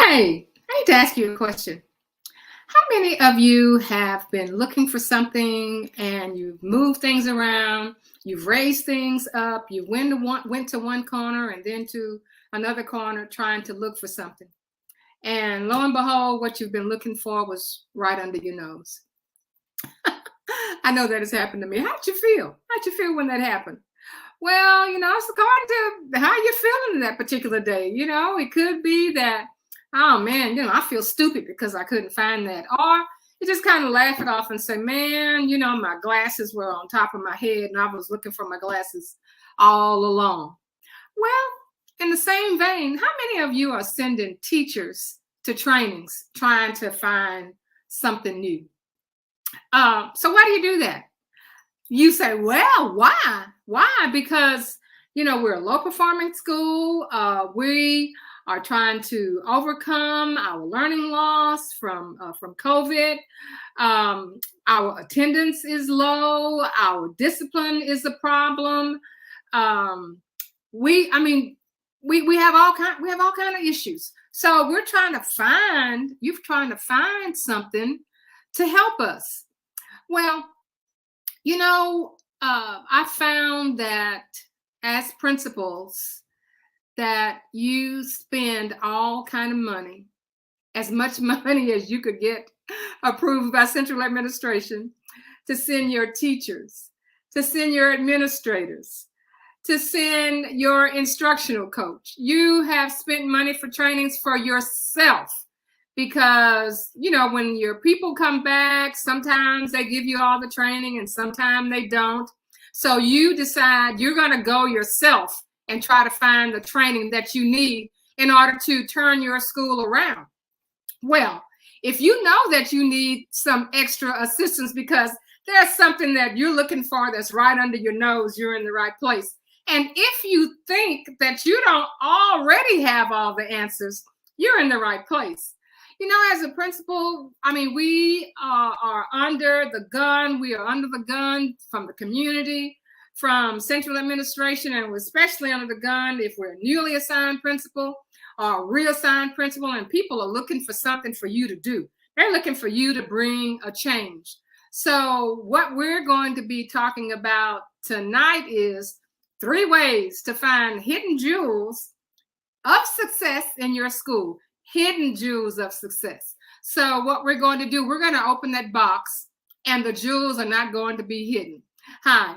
Hey, I need to ask you a question. How many of you have been looking for something and you've moved things around, you've raised things up, you went to one corner and then to another corner trying to look for something. And lo and behold, what you've been looking for was right under your nose. I know that has happened to me. How'd you feel? How'd you feel when that happened? Well, it's according to how you're feeling that particular day. It could be that, oh man, I feel stupid because I couldn't find that. Or you just kind of laugh it off and say, man, my glasses were on top of my head and I was looking for my glasses all along. Well, in the same vein, how many of you are sending teachers to trainings trying to find something new? So why do you do that? You say, well, why? Why? Because, we're a low performing school. We are trying to overcome our learning loss from COVID. Our attendance is low. Our discipline is a problem. We have all kind of issues. So you're trying to find something to help us. Well, I found that as principals, that you spend all kind of money, as much money as you could get approved by central administration, to send your teachers, to send your administrators, to send your instructional coach. You have spent money for trainings for yourself. Because, when your people come back, sometimes they give you all the training and sometimes they don't. So you decide you're going to go yourself and try to find the training that you need in order to turn your school around. Well, if you know that you need some extra assistance because there's something that you're looking for that's right under your nose, you're in the right place. And if you think that you don't already have all the answers, you're in the right place. As a principal, we are under the gun. We are under the gun from the community, from central administration, and we're especially under the gun if we're a newly assigned principal or reassigned principal, and people are looking for something for you to do. They're looking for you to bring a change. So what we're going to be talking about tonight is 3 ways to find hidden jewels of success in your school. Hidden jewels of success. So what we're going to do, we're going to open that box and the jewels are not going to be hidden. Hi,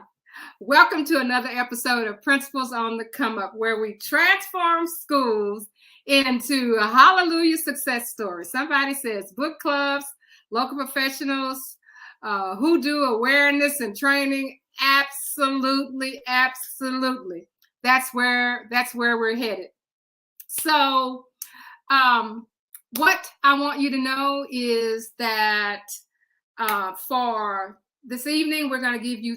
welcome to another episode of Principals on the Come Up, where we transform schools into a hallelujah success story. Somebody says book clubs, local professionals who do awareness and training. Absolutely, absolutely. That's where we're headed. So what I want you to know is that for this evening, we're going to give you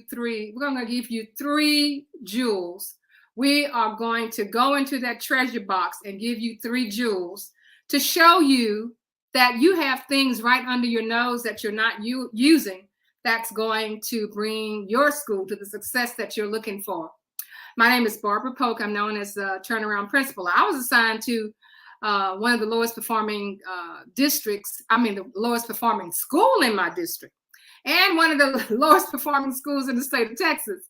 three jewels. We are going to go into that treasure box and give you 3 jewels to show you that you have things right under your nose that you're not using that's going to bring your school to the success that you're looking for. My name is Barbara Polk. I'm known as the turnaround principal. I was assigned to one of the lowest performing the lowest performing school in my district, and one of the lowest performing schools in the state of Texas.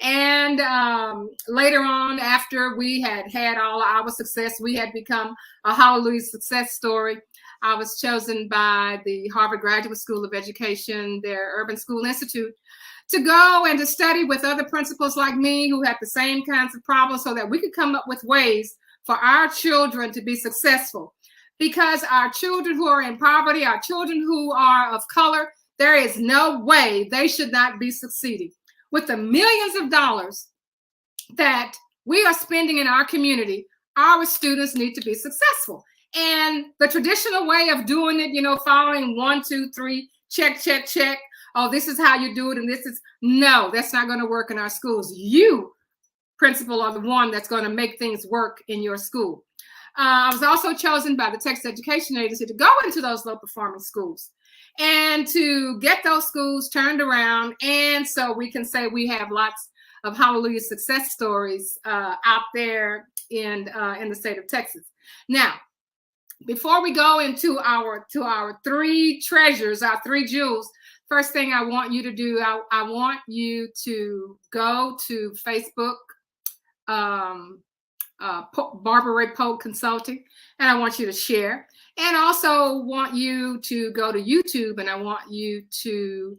And later on, after we had all our success, we had become a hallelujah success story. I was chosen by the Harvard Graduate School of Education, their Urban School Institute, to go and to study with other principals like me who had the same kinds of problems so that we could come up with ways for our children to be successful. Because our children who are in poverty, our children who are of color, there is no way they should not be succeeding. With the millions of dollars that we are spending in our community, our students need to be successful. And the traditional way of doing it, following 1, 2, 3, check, check, check. Oh, this is how you do it. And no, that's not going to work in our schools. You, principal, are the one that's going to make things work in your school. I was also chosen by the Texas Education Agency to go into those low performing schools and to get those schools turned around. And so we can say we have lots of hallelujah success stories out there in the state of Texas. Now, before we go into our three treasures, our three jewels, first thing I want you to do, I want you to go to Facebook, Barbara Ray Polk Consulting, and I want you to share. And also want you to go to YouTube, and I want you to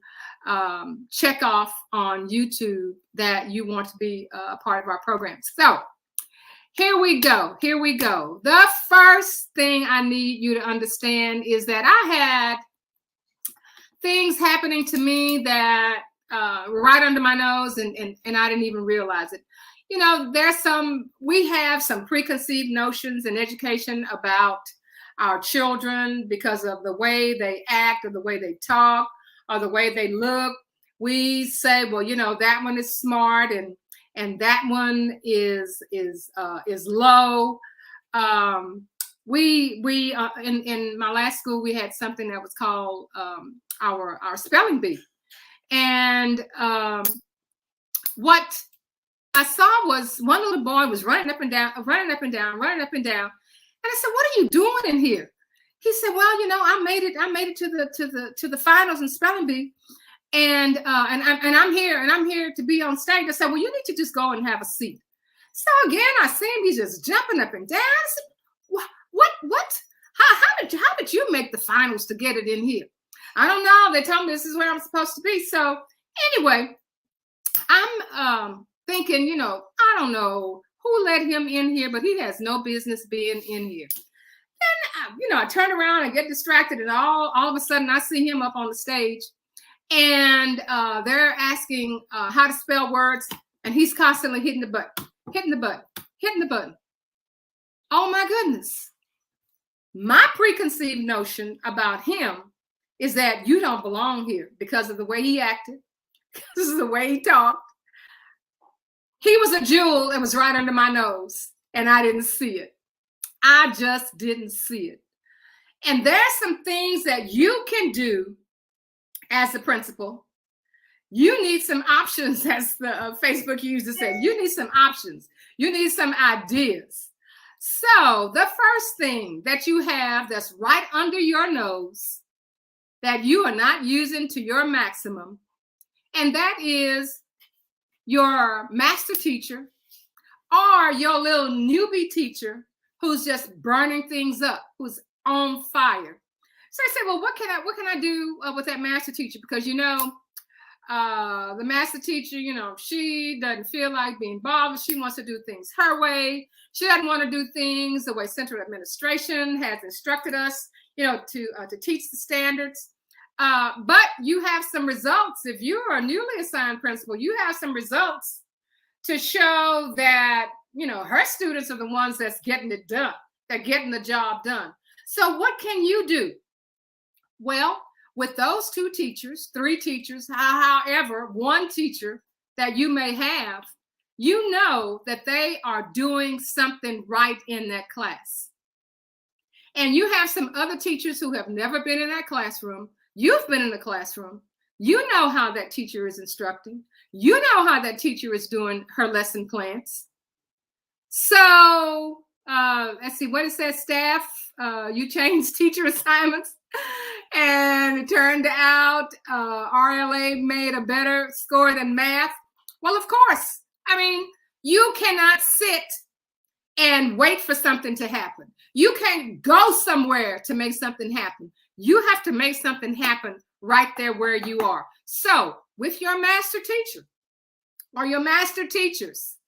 check off on YouTube that you want to be a part of our program. So here we go. Here we go. The first thing I need you to understand is that I had things happening to me that right under my nose, and I didn't even realize it. You know, we have some preconceived notions in education about our children because of the way they act or the way they talk or the way they look. We say, well, you know, that one is smart and that one is low. We in my last school, we had something that was called our spelling bee, and what I saw was one little boy was running up and down. And I said, "What are you doing in here?" He said, "Well, you know, I made it to the finals in spelling bee, and I'm here to be on stage." I said, "Well, you need to just go and have a seat." So again, I see him. He's just jumping up and down. I said, "What? How did you make the finals to get it in here?" I don't know. They told me this is where I'm supposed to be. So anyway, I'm thinking, you know, I don't know who let him in here, but he has no business being in here. And you know, I turn around and get distracted, and all of a sudden I see him up on the stage, and they're asking how to spell words, and he's constantly hitting the button. Oh my goodness. My preconceived notion about him is that you don't belong here because of the way he acted, because of the way he talked. He was a jewel and was right under my nose, and I didn't see it. I just didn't see it. And there's some things that you can do as a principal. You need some options, as the Facebook user said. You need some options. You need some ideas. So the first thing that you have that's right under your nose that you are not using to your maximum, and that is your master teacher or your little newbie teacher who's just burning things up, who's on fire. So I said, well, what can I do with that master teacher? Because, you know, the master teacher, you know, she doesn't feel like being bothered. She wants to do things her way. She doesn't want to do things the way central administration has instructed us, you know, to teach the standards. But you have some results. If you are a newly assigned principal, you have some results to show that, you know, her students are the ones that's getting it done. They're getting the job done. So what can you do? Well, with those two teachers, three teachers, however, one teacher that you may have, you know that they are doing something right in that class. And you have some other teachers who have never been in that classroom. You've been in the classroom. You know how that teacher is instructing. You know how that teacher is doing her lesson plans. So let's see what it says, staff, you changed teacher assignments. And it turned out RLA made a better score than math. Well, of course. I mean, you cannot sit and wait for something to happen. You can't go somewhere to make something happen. You have to make something happen right there where you are. So with your master teacher or your master teachers,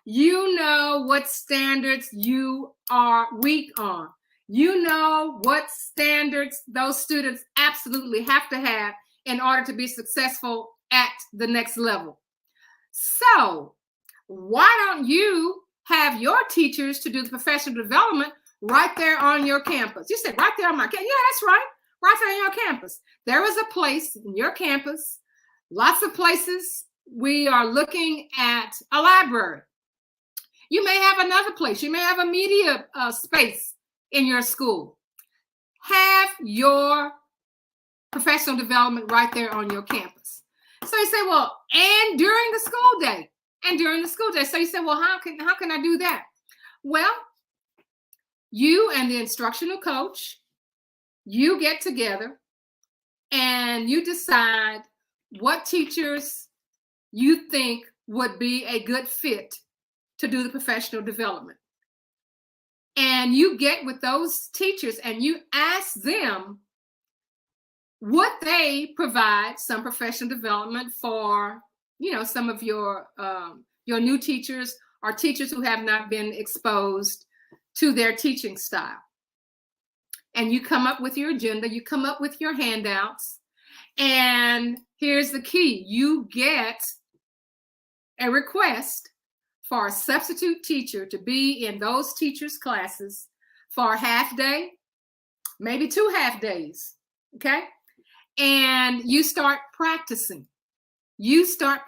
you know what standards you are weak on. You know what standards those students absolutely have to have in order to be successful at the next level. So why don't you have your teachers to do the professional development right there on your campus? You said right there on my campus. Yeah, that's right. Right there on your campus. There is a place in your campus, lots of places. We are looking at a library. You may have another place. You may have a media space in your school. Have your professional development right there on your campus. So you say, well, and during the school day, So you say, well, how can I do that? Well, you and the instructional coach, you get together and you decide what teachers you think would be a good fit to do the professional development. And you get with those teachers and you ask them, would they provide some professional development for, some of your new teachers or teachers who have not been exposed to their teaching style? And you come up with your agenda, you come up with your handouts, and here's the key. You get a request for a substitute teacher to be in those teachers' classes for a half day, maybe 2 half days, okay? And you start practicing. You start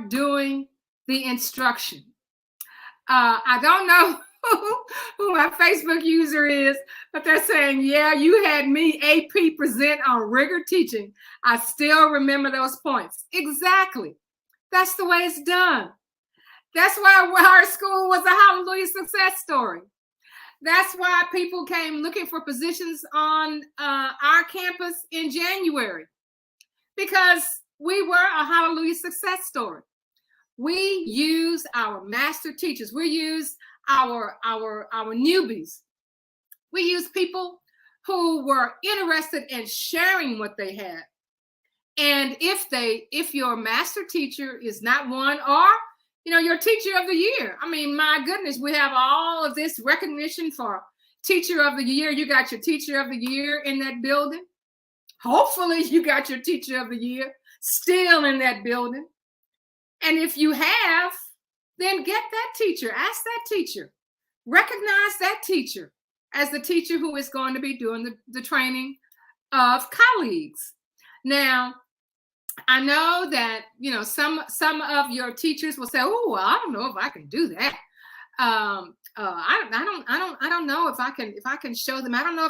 doing the instruction. I don't know who my Facebook user is, but they're saying, yeah, you had me AP present on rigor teaching. I still remember those points. Exactly. That's the way it's done. That's why our school was a hallelujah success story. That's why people came looking for positions on our campus in January, because we were a hallelujah success story. We use our master teachers. We use our newbies. We use people who were interested in sharing what they had. And if your master teacher is not one, or your teacher of the year. I mean, my goodness, we have all of this recognition for teacher of the year. You got your teacher of the year in that building. Hopefully you got your teacher of the year still in that building. And if you have, then get that teacher, ask that teacher, recognize that teacher as the teacher who is going to be doing the training of colleagues. Now, I know that some of your teachers will say, "Oh, well, I don't know if I can do that. I don't know if I can show them. I don't know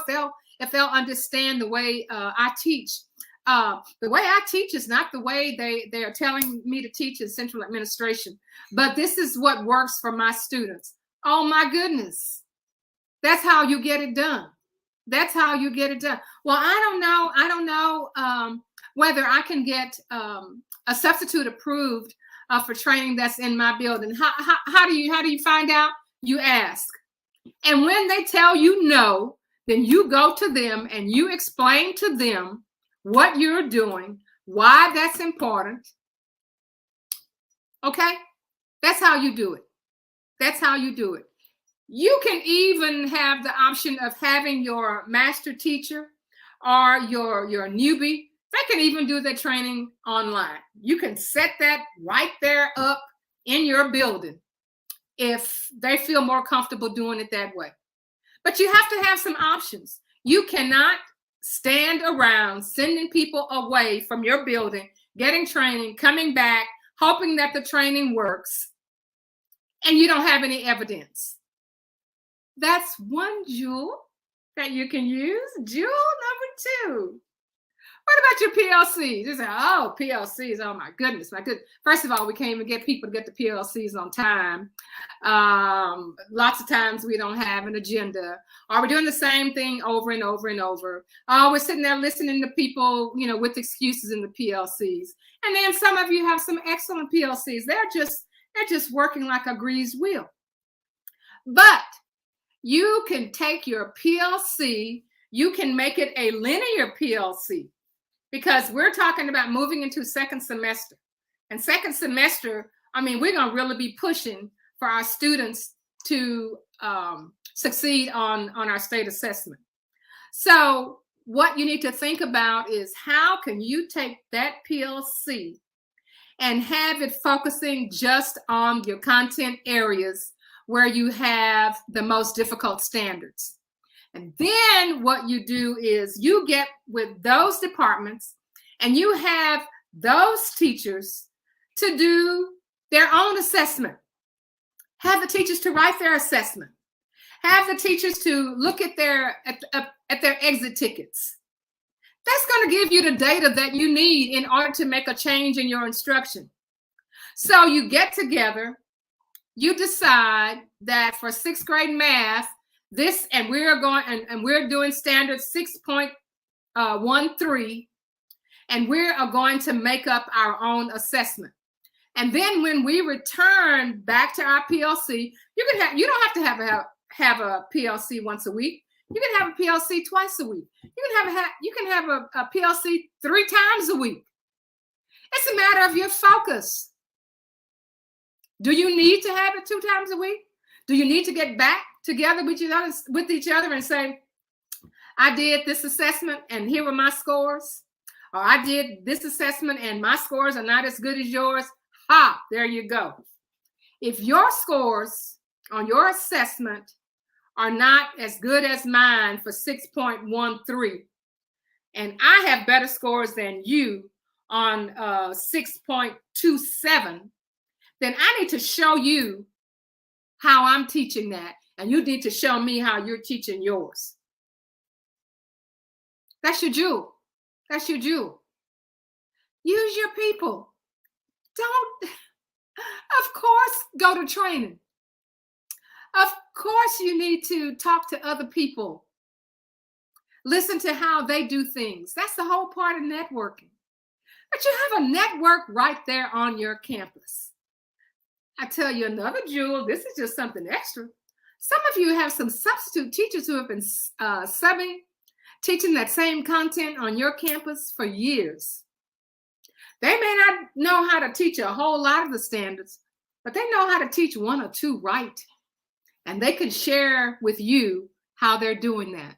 if they'll understand the way I teach. The way I teach is not the way they are telling me to teach in central administration. But this is what works for my students." Oh my goodness, that's how you get it done. That's how you get it done. Well, I don't know. Whether I can get a substitute approved for training that's in my building. How do you find out? You ask. And when they tell you no, then you go to them and you explain to them what you're doing, why that's important. Okay? That's how you do it. That's how you do it. You can even have the option of having your master teacher or your newbie. They can even do their training online. You can set that right there up in your building if they feel more comfortable doing it that way. But you have to have some options. You cannot stand around sending people away from your building, getting training, coming back, hoping that the training works, and you don't have any evidence. That's one jewel that you can use. Jewel number 2. What about your PLCs? You say, oh, PLCs, oh my goodness, my goodness. First of all, we can't even get people to get the PLCs on time. Lots of times we don't have an agenda. Or we're doing the same thing over and over and over. We're sitting there listening to people, with excuses in the PLCs. And then some of you have some excellent PLCs. They're just working like a greased wheel. But you can take your PLC, you can make it a linear PLC. Because we're talking about moving into second semester. And second semester, we're going to really be pushing for our students to succeed on our state assessment. So what you need to think about is, how can you take that PLC and have it focusing just on your content areas where you have the most difficult standards? And then what you do is you get with those departments and you have those teachers to do their own assessment. Have the teachers to write their assessment. Have the teachers to look at their exit tickets. That's going to give you the data that you need in order to make a change in your instruction. So you get together, you decide that for 6th grade math, this, and we're going, and we're doing standard 6.13, and we are going to make up our own assessment. And then when we return back to our PLC, you don't have to have a PLC once a week. You can have a PLC twice a week. You can have a PLC 3 times a week. It's a matter of your focus. Do you need to have it 2 times a week? Do you need to get back together with each other and say, I did this assessment and here were my scores? Or I did this assessment and my scores are not as good as yours. Ha, there you go. If your scores on your assessment are not as good as mine for 6.13, and I have better scores than you on 6.27, then I need to show you how I'm teaching that, and you need to show me how you're teaching yours. That's your jewel. That's your jewel. Use your people. Don't, of course, go to training. Of course, you need to talk to other people. Listen to how they do things. That's the whole part of networking. But you have a network right there on your campus. I tell you another jewel, this is just something extra. Some of you have some substitute teachers who have been subbing, teaching that same content on your campus for years. They may not know how to teach a whole lot of the standards, but they know how to teach 1 or 2 right. And they can share with you how they're doing that.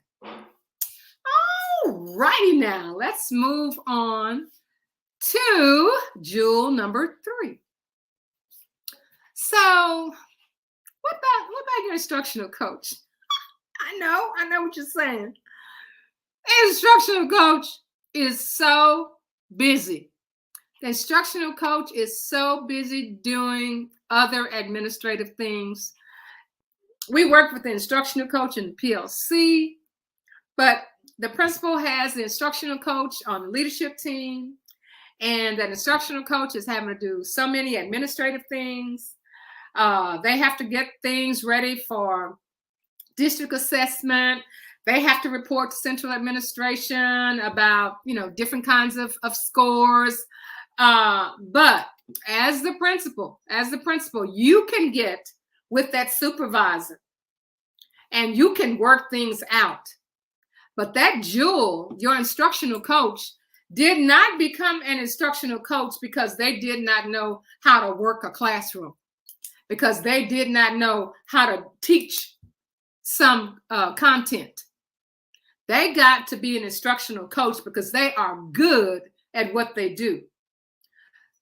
All righty now, let's move on to jewel number 3. So what about your instructional coach? I know what you're saying. An instructional coach is so busy. The instructional coach is so busy doing other administrative things. We work with the instructional coach in the PLC, but the principal has the instructional coach on the leadership team, and that instructional coach is having to do so many administrative things. They have to get things ready for district assessment. They have to report to central administration about, different kinds of scores. But as the principal, you can get with that supervisor and you can work things out. But that jewel, your instructional coach, did not become an instructional coach because they did not know how to work a classroom, because they did not know how to teach some content. They got to be an instructional coach because they are good at what they do.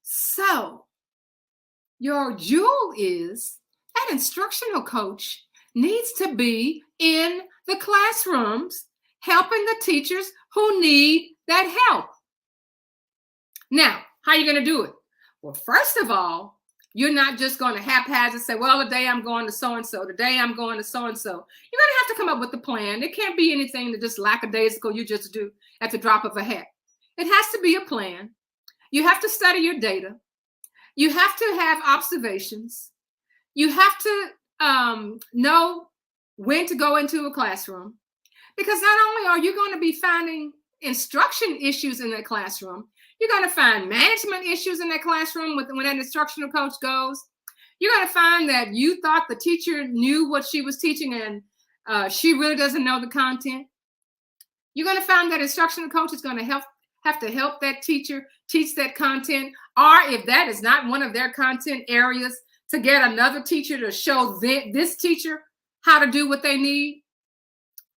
So your jewel is that instructional coach needs to be in the classrooms helping the teachers who need that help. Now, how are you going to do it? Well, first of all, you're not just going to haphazard say, well, today I'm going to so-and-so, today I'm going to so-and-so. You're going to have to come up with a plan. It can't be anything that just lackadaisical you just do at the drop of a hat. It has to be a plan. You have to study your data. You have to have observations. You have to know when to go into a classroom, because not only are you going to be finding instruction issues in that classroom, you're going to find management issues in that classroom when that instructional coach goes. You're going to find that you thought the teacher knew what she was teaching and she really doesn't know the content. You're going to find that instructional coach is going to have to help that teacher teach that content, or if that is not one of their content areas, to get another teacher to show this teacher how to do what they need.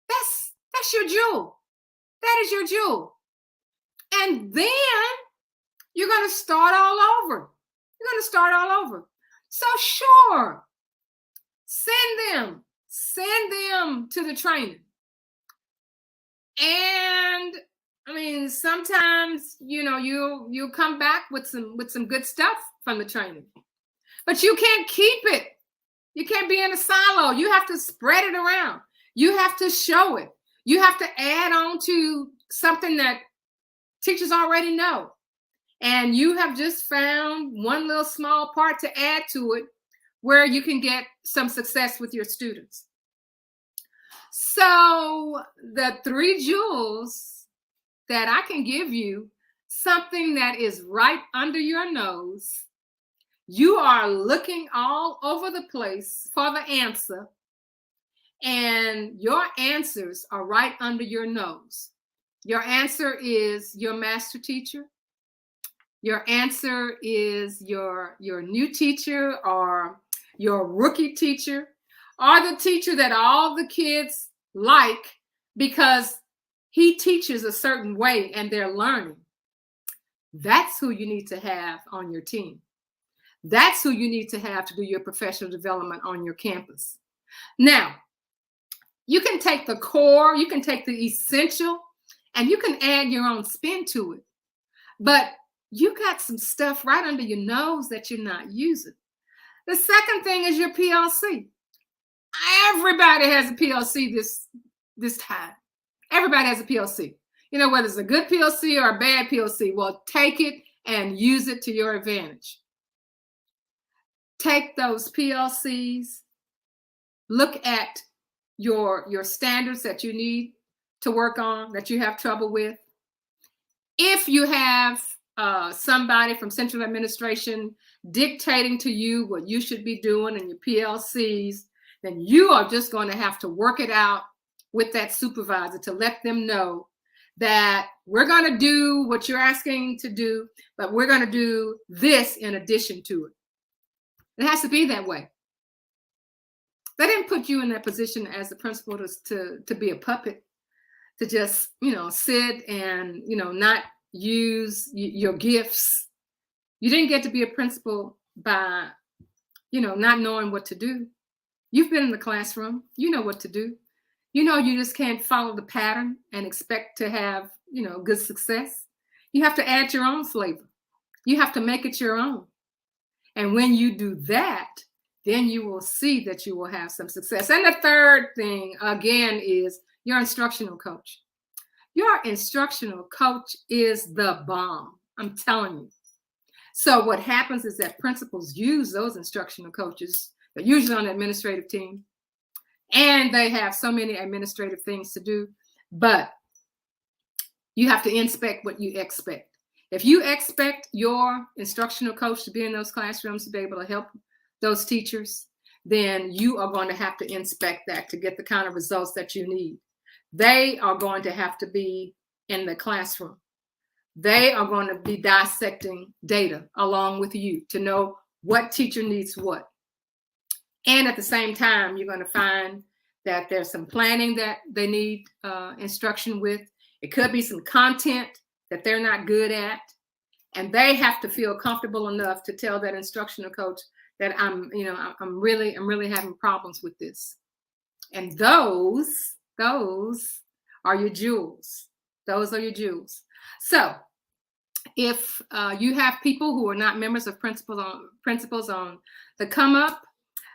That's your jewel. That is your jewel. And then you're going to start all over. So sure, send them to the training. And I mean, sometimes, you'll come back with some good stuff from the training, but you can't keep it. You can't be in a silo. You have to spread it around. You have to show it. You have to add on to something that teachers already know. And you have just found one little small part to add to it where you can get some success with your students. So the 3 jewels that I can give you, something that is right under your nose. You are looking all over the place for the answer, and your answers are right under your nose. Your answer is your master teacher. Your answer is your new teacher, or your rookie teacher, or the teacher that all the kids like because he teaches a certain way and they're learning. That's who you need to have on your team. That's who you need to have to do your professional development on your campus. Now, you can take the core, you can take the essential, and you can add your own spin to it. But you got some stuff right under your nose that you're not using. The second thing is your PLC. Everybody has a PLC this time. Everybody has a PLC. You know, whether it's a good PLC or a bad PLC, well, take it and use it to your advantage. Take those PLCs, look at your standards that you need to work on, that you have trouble with. If you have somebody from central administration dictating to you what you should be doing in your PLCs, then you are just going to have to work it out with that supervisor to let them know that we're going to do what you're asking to do, but we're going to do this in addition to it. It has to be that way. They didn't put you in that position as the principal to be a puppet, to just, sit and, not use your gifts. You didn't get to be a principal by, not knowing what to do. You've been in the classroom. You know what to do. You just can't follow the pattern and expect to have, good success. You have to add your own flavor. You have to make it your own. And when you do that, then you will see that you will have some success. And the third thing, again, is your instructional coach. Your instructional coach is the bomb. I'm telling you. So what happens is that principals use those instructional coaches. They're usually on the administrative team, and they have so many administrative things to do, but you have to inspect what you expect. If you expect your instructional coach to be in those classrooms to be able to help those teachers, then you are going to have to inspect that to get the kind of results that you need. They are going to have to be in the classroom. They are going to be dissecting data along with you to know what teacher needs what. And at the same time, you're going to find that there's some planning that they need instruction with. It could be some content that they're not good at. And they have to feel comfortable enough to tell that instructional coach that I'm really having problems with this. And those are your jewels. Those are your jewels. So if you have people who are not members of principals on the Come Up,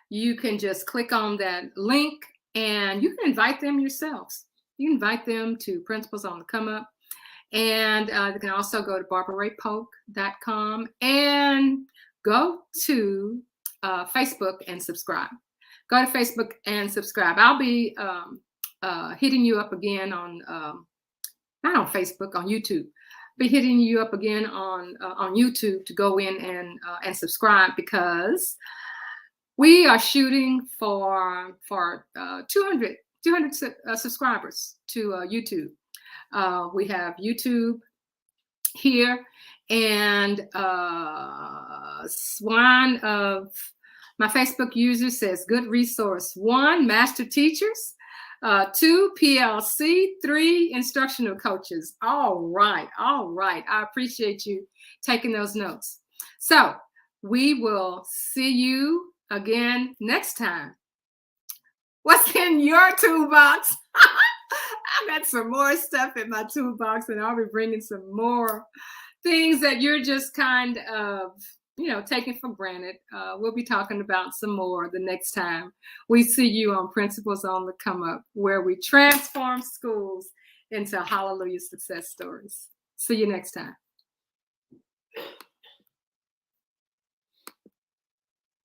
you can just click on that link and you can invite them yourselves. You can invite them to Principals on the Come Up. And you can also go to barbararaypolk.com and go to Facebook and subscribe. Go to Facebook and subscribe. I'll be hitting you up again on, not on Facebook, on YouTube. Be hitting you up again on YouTube to go in and subscribe, because we are shooting for 200 subscribers to YouTube. We have YouTube here, and one of my Facebook users says, good resource. 1, master teachers. 2, PLC. 3, instructional coaches. All right. I appreciate you taking those notes. So we will see you again next time. What's in your toolbox? I got some more stuff in my toolbox, and I'll be bringing some more things that you're just kind of, taking for granted. We'll be talking about some more the next time we see you on Principals on the Come Up, where we transform schools into hallelujah success stories. See you next time.